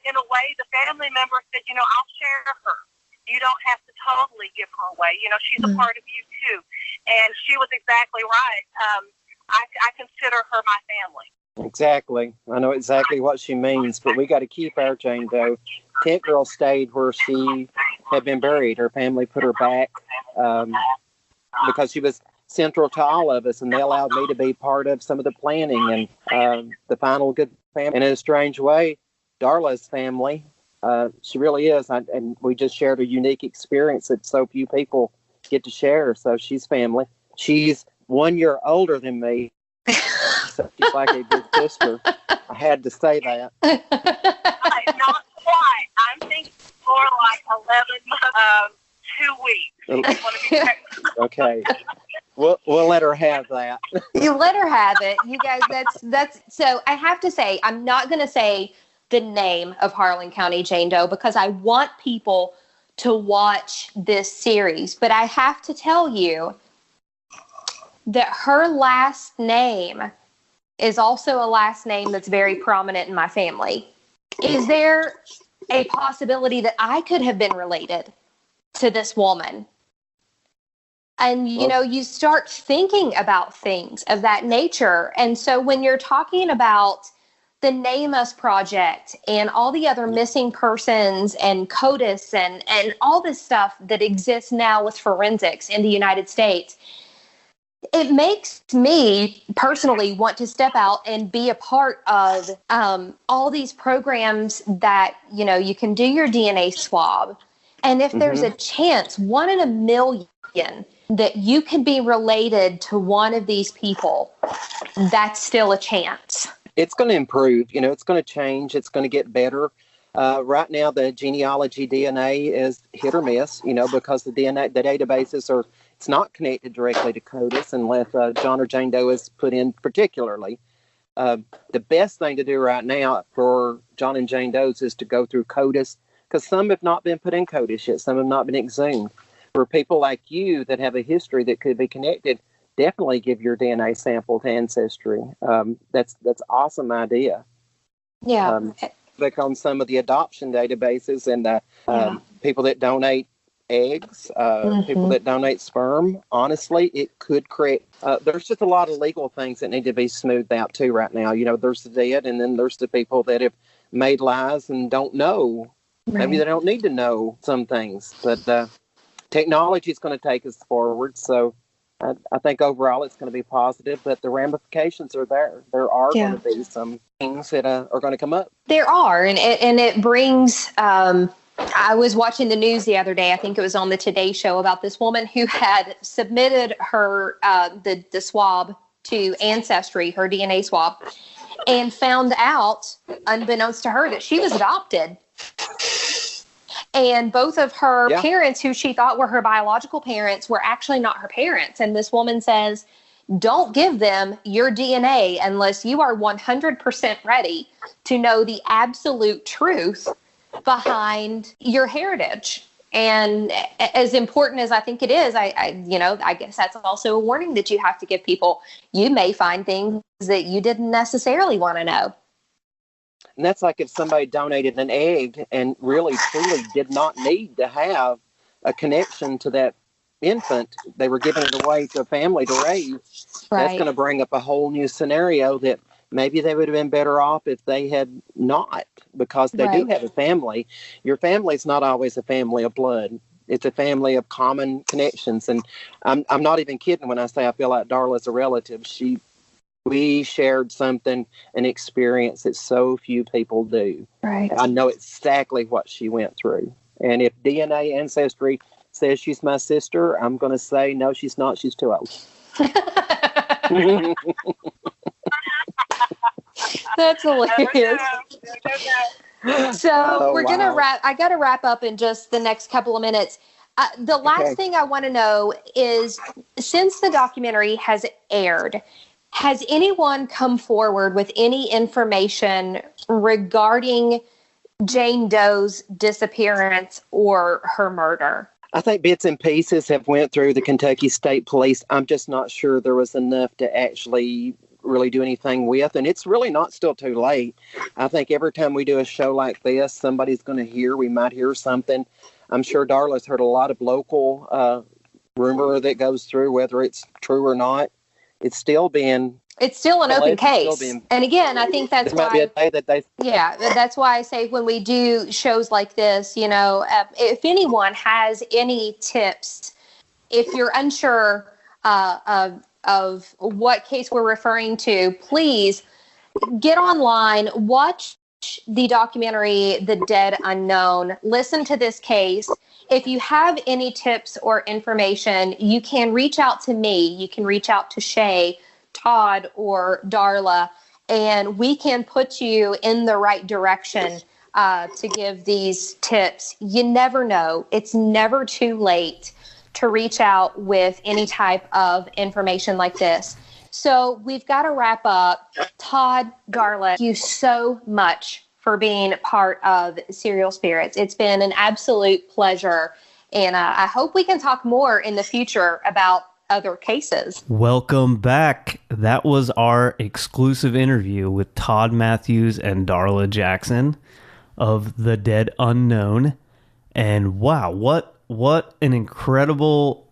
In a way, the family member said, I'll share her. You don't have to totally give her away. She's a part of you too. And she was exactly right. I consider her my family. Exactly. I know exactly what she means, but we got to keep our Jane Doe. Tent Girl stayed where she had been buried. Her family put her back because she was central to all of us, and they allowed me to be part of some of the planning and the final good family. And in a strange way, Darla's family, she really is, and we just shared a unique experience that so few people get to share. So she's family. She's 1 year older than me, so she's like a big sister. I had to say that. Not quite. I'm thinking more like 11 months, 2 weeks. Okay. We'll let her have that. You let her have it. You guys, that's so I have to say, I'm not going to say the name of Harlan County Jane Doe because I want people to watch this series, but I have to tell you that her last name is also a last name that's very prominent in my family. Is there a possibility that I could have been related to this woman? And, you start thinking about things of that nature. And so when you're talking about the Name Us Project and all the other missing persons and CODIS and all this stuff that exists now with forensics in the United States, it makes me personally want to step out and be a part of all these programs that, you can do your DNA swab. And if there's a chance, 1 in a million, that you could be related to one of these people, that's still a chance. It's going to improve. It's going to change. It's going to get better. Right now, the genealogy DNA is hit or miss, because the databases it's not connected directly to CODIS unless John or Jane Doe is put in particularly. The best thing to do right now for John and Jane Doe's is to go through CODIS, because some have not been put in CODIS yet. Some have not been exhumed. For people like you that have a history that could be connected, definitely give your DNA sample to Ancestry. That's awesome idea. Yeah. Click on some of the adoption databases and the people that donate eggs, people that donate sperm. Honestly, it could create. There's just a lot of legal things that need to be smoothed out too right now. There's the dead, and then there's the people that have made lies and don't know. Right. Maybe they don't need to know some things, but technology is going to take us forward. So I think overall it's going to be positive, but the ramifications are there. There are going to be some things that are going to come up. There are, and it brings. I was watching the news the other day. I think it was on the Today Show about this woman who had submitted her the swab to Ancestry, her DNA swab, and found out, unbeknownst to her, that she was adopted. And both of her parents, who she thought were her biological parents, were actually not her parents. And this woman says, don't give them your DNA unless you are 100% ready to know the absolute truth behind your heritage. And as important as I think it is, I guess that's also a warning that you have to give people. You may find things that you didn't necessarily want to know. And that's like if somebody donated an egg and really, truly did not need to have a connection to that infant. They were giving it away to a family to raise. Right. That's going to bring up a whole new scenario that maybe they would have been better off if they had not, because they do have a family. Your family's not always a family of blood. It's a family of common connections. And I'm not even kidding when I say I feel like Darla's a relative. We shared something, an experience that so few people do. Right. I know exactly what she went through. And if DNA Ancestry says she's my sister, I'm going to say, no, she's not. She's too old. That's hilarious. So we're going to I got to wrap up in just the next couple of minutes. The last thing I want to know is, since the documentary has aired, has anyone come forward with any information regarding Jane Doe's disappearance or her murder? I think bits and pieces have went through the Kentucky State Police. I'm just not sure there was enough to actually really do anything with. And it's really not still too late. I think every time we do a show like this, somebody's going to hear, we might hear something. I'm sure Darla's heard a lot of local rumor that goes through, whether it's true or not. It's still an open case. And again, I think that's why, that's why I say when we do shows like this, if anyone has any tips, if you're unsure of what case we're referring to, please get online, watch the documentary, The Dead Unknown, listen to this case. If you have any tips or information, you can reach out to me. You can reach out to Shay, Todd, or Darla, and we can put you in the right direction to give these tips. You never know. It's never too late to reach out with any type of information like this. So we've got to wrap up. Todd, Darla, thank you so much for being part of Serial Spirits. It's been an absolute pleasure, and I hope we can talk more in the future about other cases. Welcome back. That was our exclusive interview with Todd Matthews and Darla Jackson of The Dead Unknown. And wow, what an incredible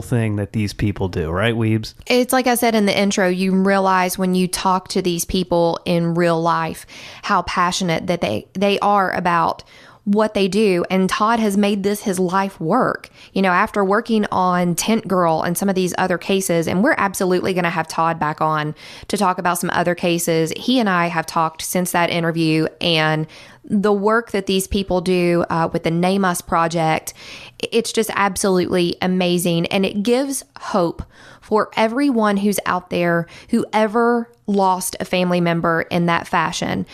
thing that these people do, right, Weebs? It's like I said in the intro, you realize when you talk to these people in real life how passionate that they are about what they do. And Todd has made this his life work, after working on Tent Girl and some of these other cases. And we're absolutely going to have Todd back on to talk about some other cases. He and I have talked since that interview, and the work that these people do with the Name Us project, it's just absolutely amazing. And it gives hope for everyone who's out there who ever lost a family member in that fashion.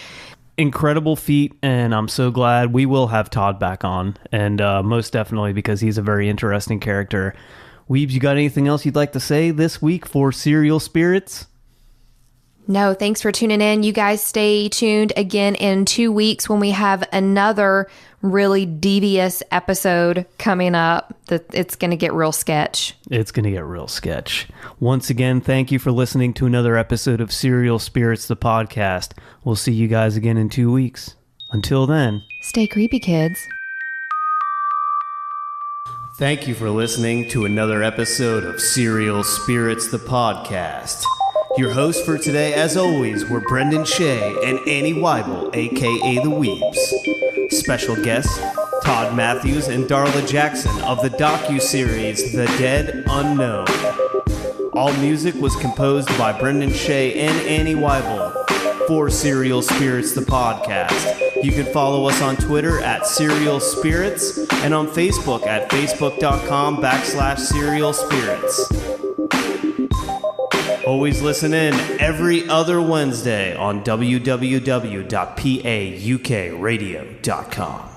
Incredible feat, and I'm so glad we will have Todd back on, and most definitely because he's a very interesting character. Weebs, you got anything else you'd like to say this week for Serial Spirits? No, thanks for tuning in. You guys stay tuned again in 2 weeks when we have another really devious episode coming up. It's going to get real sketch. It's going to get real sketch. Once again, thank you for listening to another episode of Serial Spirits, the podcast. We'll see you guys again in 2 weeks. Until then, stay creepy, kids. Thank you for listening to another episode of Serial Spirits, the podcast. Your hosts for today, as always, were Brendan Shea and Annie Weibel, a.k.a. The Weebs. Special guests, Todd Matthews and Darla Jackson of the docuseries The Dead Unknown. All music was composed by Brendan Shea and Annie Weibel for Serial Spirits, the podcast. You can follow us on Twitter at Serial Spirits and on Facebook at facebook.com/Serial Spirits. Always listen in every other Wednesday on www.paukradio.com.